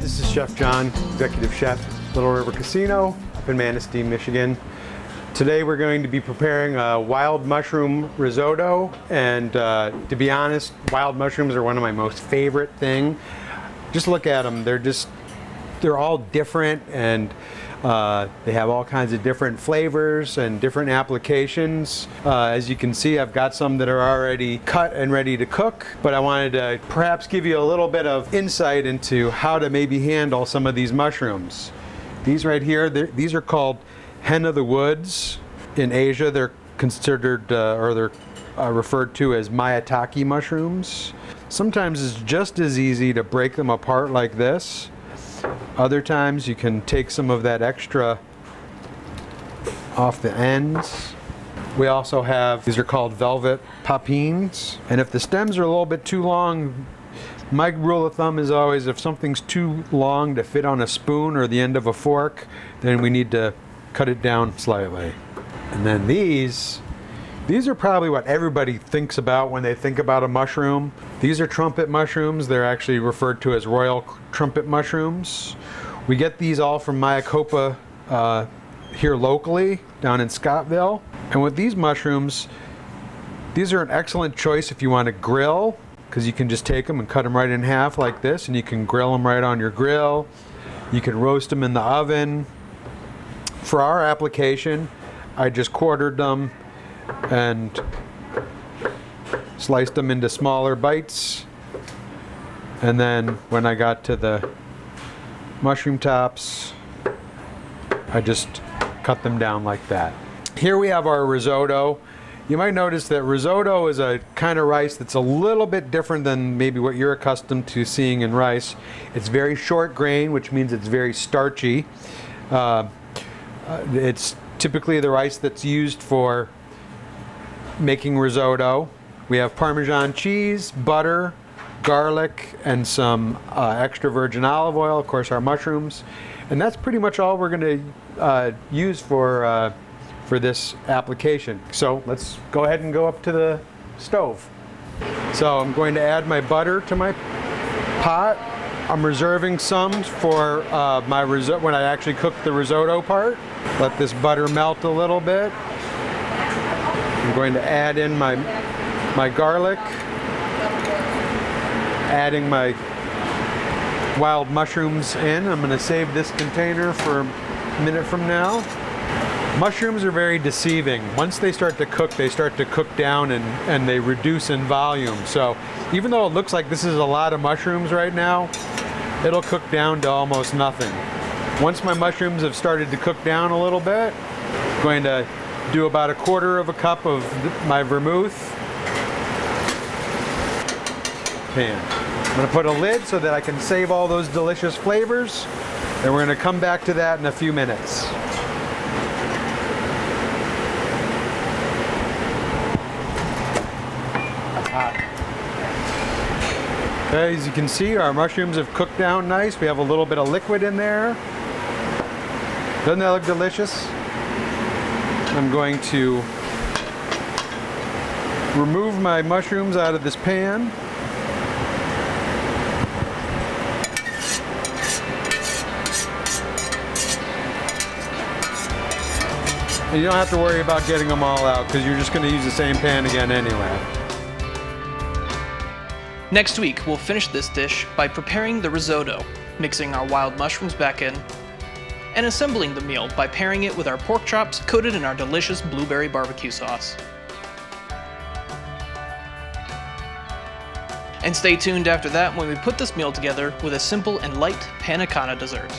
this is Chef John, Executive Chef, Little River Casino up in Manistee, Michigan. Today we're going to be preparing a wild mushroom risotto, and to be honest, wild mushrooms are one of my most favorite thing. Just look at them, they're all different, and they have all kinds of different flavors and different applications. As you can see, I've got some that are already cut and ready to cook, but I wanted to perhaps give you a little bit of insight into how to maybe handle some of these mushrooms. These right here, these are called hen of the woods. In Asia, they're considered referred to as maitake mushrooms. Sometimes it's just as easy to break them apart like this. Other times you can take some of that extra off the ends. We also have, these are called velvet papines. And if the stems are a little bit too long, my rule of thumb is always if something's too long to fit on a spoon or the end of a fork, then we need to cut it down slightly. And then these are probably what everybody thinks about when they think about a mushroom. These are trumpet mushrooms. They're actually referred to as royal trumpet mushrooms. We get these all from Mayakopa here locally, down in Scottville. And with these mushrooms, these are an excellent choice if you want to grill, because you can just take them and cut them right in half like this, and you can grill them right on your grill. You can roast them in the oven. For our application, I just quartered them and sliced them into smaller bites, and then when I got to the mushroom tops, I just cut them down like that. Here we have our risotto. You might notice that risotto is a kind of rice that's a little bit different than maybe what you're accustomed to seeing in rice. It's very short grain, which means it's very starchy. It's typically the rice that's used for making risotto. We have Parmesan cheese, butter, garlic, and some extra virgin olive oil, of course our mushrooms. And that's pretty much all we're going to use for this application. So let's go ahead and go up to the stove. So I'm going to add my butter to my pot. I'm reserving some for my risotto when I actually cook the risotto part. Let this butter melt a little bit. I'm going to add in my garlic, adding my wild mushrooms in. I'm going to save this container for a minute from now. Mushrooms are very deceiving. Once they start to cook down and they reduce in volume. So even though it looks like this is a lot of mushrooms right now, it'll cook down to almost nothing. Once my mushrooms have started to cook down a little bit, I'm going to do about 1/4 cup of my vermouth pan. I'm going to put a lid so that I can save all those delicious flavors, and we're going to come back to that in a few minutes. Okay, as you can see, our mushrooms have cooked down nice. We have a little bit of liquid in there. Doesn't that look delicious? I'm going to remove my mushrooms out of this pan. And you don't have to worry about getting them all out because you're just going to use the same pan again anyway. Next week, we'll finish this dish by preparing the risotto, mixing our wild mushrooms back in, and assembling the meal by pairing it with our pork chops coated in our delicious blueberry barbecue sauce. And stay tuned after that when we put this meal together with a simple and light panna cotta dessert.